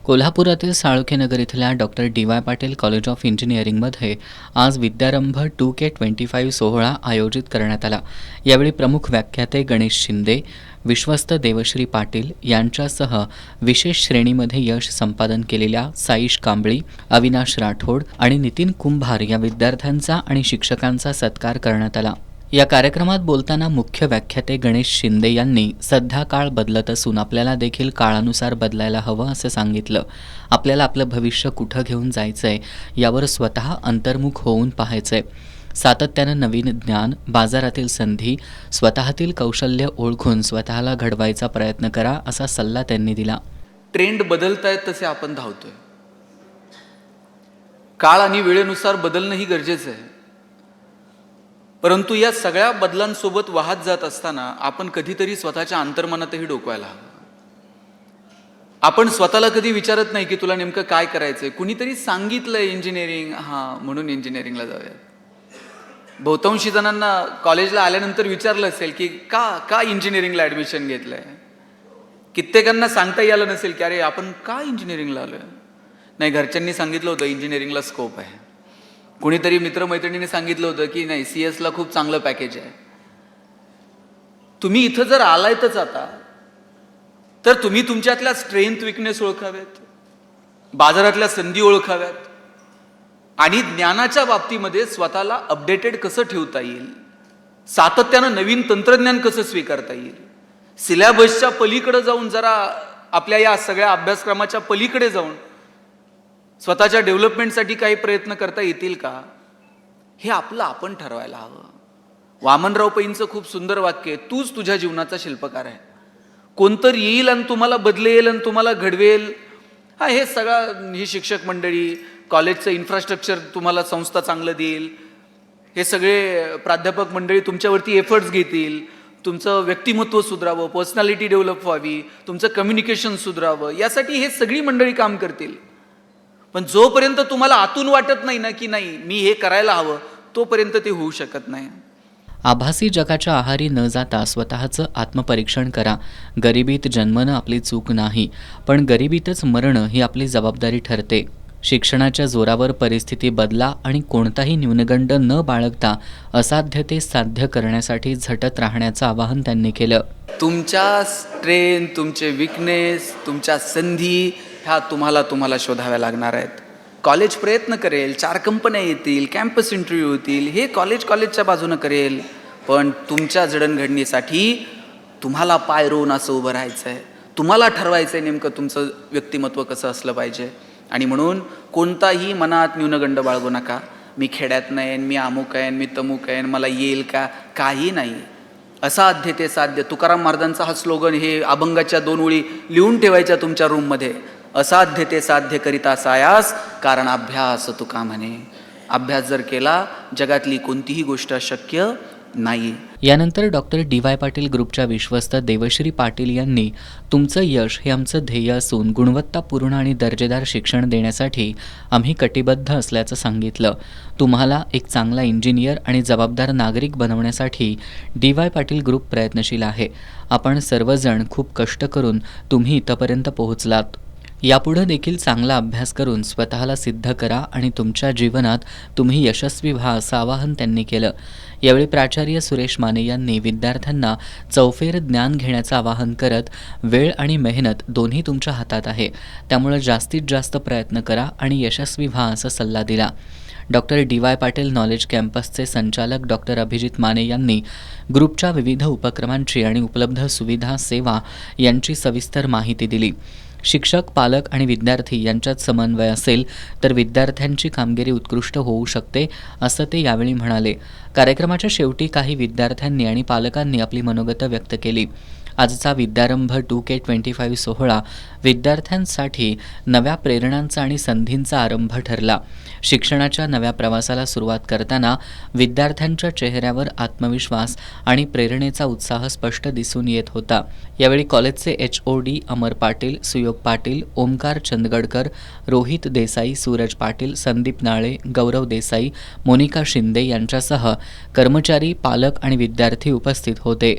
कोल्हापुरातील साळुंखेनगर इथल्या doctor D Y. Patil college of इंजिनिअरिंगमध्ये आज विद्यारंभ 2K25 सोहळा आयोजित करण्यात आला. यावेळी प्रमुख व्याख्याते गणेश शिंदे, विश्वस्त देवश्री पाटील यांच्यासह विशेष श्रेणीमध्ये यश संपादन केलेल्या साईश कांबळी, अविनाश राठोड आणि नितीन कुंभार या विद्यार्थ्यांचा आणि शिक्षकांचा सत्कार करण्यात आला. या कार्यक्रमात बोलताना मुख्य व्याख्याते गणेश शिंदे यांनी सध्या काळ बदलत असून आपल्याला देखील काळानुसार बदलायला हवं असं सांगितलं. आपल्याला आपलं भविष्य कुठं घेऊन जायचंय यावर स्वतः अंतर्मुख होऊन पाहायचंय. सातत्यानं नवीन ज्ञान, बाजारातील संधी, स्वतःतील कौशल्य ओळखून स्वतःला घडवायचा प्रयत्न करा असा सल्ला त्यांनी दिला. ट्रेंड बदलतायत तसे आपण धावतोय. काळ आणि वेळेनुसार बदलणंही गरजेचं आहे. परंतु या सगळ्या बदलांसोबत वाहत जात असताना आपण कधीतरी स्वतःच्या अंतर्मनातही डोकवायला हवं. आपण स्वतःला कधी विचारत नाही की तुला नेमकं काय करायचंय. कुणीतरी सांगितलंय इंजिनिअरिंग, म्हणून इंजिनिअरिंगला जाऊयात. बहुतांशी जणांना कॉलेजला आल्यानंतर विचारलं असेल की का इंजिनिअरिंगला ॲडमिशन घेतलंय. कित्येकांना सांगता यायला नसेल की अरे आपण का इंजिनिअरिंगला आलोय. नाही, घरच्यांनी सांगितलं होतं इंजिनिअरिंगला स्कोप आहे. कुणीतरी मित्रमैत्रिणीने सांगितलं होतं की नाही, CS ला खूप चांगलं पॅकेज आहे. तुम्ही इथं जर आलायतच आता, तर तुम्ही तुमच्यातल्या स्ट्रेंथ, विकनेस ओळखाव्यात, बाजारातल्या संधी ओळखाव्यात आणि ज्ञानाच्या बाबतीमध्ये स्वतःला अपडेटेड कसं ठेवता येईल, सातत्यानं नवीन तंत्रज्ञान कसं स्वीकारता येईल, सिलेबसच्या पलीकडे जाऊन, जरा आपल्या या सगळ्या अभ्यासक्रमाच्या पलीकडे जाऊन स्वतःच्या डेव्हलपमेंटसाठी काही प्रयत्न करता येतील का, हे आपलं आपण ठरवायला हवं. वामनराव पैंचं खूप सुंदर वाक्य आहे, तूच तुझ्या जीवनाचा शिल्पकार आहे. कोणतरी येईल आणि तुम्हाला बदलेल आणि तुम्हाला घडवेल. हे सगळं, ही शिक्षक मंडळी, कॉलेजचं इन्फ्रास्ट्रक्चर तुम्हाला संस्था चांगलं देईल, हे सगळे प्राध्यापक मंडळी तुमच्यावरती एफर्ट्स घेतील, तुमचं व्यक्तिमत्व सुधारावं, पर्सनॅलिटी डेव्हलप व्हावी, तुमचं कम्युनिकेशन सुधारावं, यासाठी हे सगळी मंडळी काम करतील. पण जोपर्यंत तुम्हाला आतून वाटत नाही ना की नाही मी हे करायला हवं, तोपर्यंत ते होऊ शकत नाही. आभासी जगाच्या आहारी न जाता स्वतःचं आत्मपरीक्षण करा. गरिबीत जन्मणं आपली चूक नाही, पण गरिबीतच मरणं ही आपली जबाबदारी ठरते. शिक्षणाच्या जोरावर परिस्थिती बदला आणि कोणताही न्यूनगंड न बाळगता असाध्य ते साध्य करण्यासाठी झटत राहण्याचं आवाहन त्यांनी केलं. तुमच्या स्ट्रेंथ, तुमचे विकनेस, तुमच्या संधी ह्या तुम्हाला शोधाव्या लागणार आहेत. कॉलेज प्रयत्न करेल, 4 कंपन्या येतील, कॅम्पस इंटरव्ह्यू होतील, हे कॉलेजच्या बाजूनं करेल. पण तुमच्या जडणघडणीसाठी तुम्हाला पाय रोवून असं उभं राहायचं आहे. तुम्हाला ठरवायचं आहे नेमकं तुमचं व्यक्तिमत्व कसं असलं पाहिजे. आणि म्हणून कोणताही मनात न्यूनगंड बाळगू नका. मी खेड्यात नाही, मी अमुक आहे, मी तमुक आहे, मला येईल का, काही नाही. असाध्य ते साध्य. तुकाराम महाराजांचा हा स्लोगन, हे अभंगाच्या 2 ओळी लिहून ठेवायच्या तुमच्या रूममध्ये. असाध्य ते साध्य करिता सायास, कारण अभ्यास तुका म्हणे. अभ्यास जर केला, जगातली कोणतीही गोष्ट अशक्य नाही. यानंतर डॉक्टर डी.वाय. पाटील ग्रुपच्या विश्वस्त देवश्री पाटील यांनी तुमचं यश हे आमचं ध्येय असून गुणवत्तापूर्ण आणि दर्जेदार शिक्षण देण्यासाठी आम्ही कटिबद्ध असल्याचं सांगितलं. तुम्हाला एक चांगला इंजिनियर आणि जबाबदार नागरिक बनवण्यासाठी डी.वाय. पाटील ग्रुप प्रयत्नशील आहे. आपण सर्वजण खूप कष्ट करून तुम्ही इथंपर्यंत पोहोचलात. यापुढे देखील चांगला अभ्यास करून स्वतःला सिद्ध करा आणि तुमच्या जीवनात तुम्ही यशस्वी व्हा असं आवाहन त्यांनी केलं. यावेळी प्राचार्य सुरेश माने यांनी विद्यार्थ्यांना चौफेर ज्ञान घेण्याचं आवाहन करत, वेळ आणि मेहनत दोन्ही तुमच्या हातात आहे, त्यामुळे जास्तीत जास्त प्रयत्न करा आणि यशस्वी व्हा असा सल्ला दिला. Doctor D Y. पाटील नॉलेज कॅम्पसचे संचालक डॉक्टर अभिजित माने यांनी ग्रुपच्या विविध उपक्रमांची आणि उपलब्ध सुविधा, सेवा यांची सविस्तर माहिती दिली. शिक्षक, पालक आणि विद्यार्थी यांच्यात समन्वय असेल तर विद्यार्थ्यांची कामगिरी उत्कृष्ट होऊ शकते असं ते यावेळी म्हणाले. कार्यक्रमाच्या शेवटी काही विद्यार्थ्यांनी आणि पालकांनी आपली मनोगतं व्यक्त केली. आजचा विद्यारंभ 2K25 सोहळा विद्यार्थ्यांसाठी नव्या प्रेरणांचा आणि संधींचा आरंभ ठरला. शिक्षणाच्या नव्या प्रवासाला सुरुवात करताना विद्यार्थ्यांच्या चेहऱ्यावर आत्मविश्वास आणि प्रेरणेचा उत्साह स्पष्ट दिसून येत होता. यावेळी कॉलेजचे HOD अमर पाटील, सुयोग पाटील, ओमकार चंदगडकर, रोहित देसाई, सूरज पाटील, संदीप नाळे, गौरव देसाई, मोनिका शिंदे यांच्यासह कर्मचारी, पालक आणि विद्यार्थी उपस्थित होते.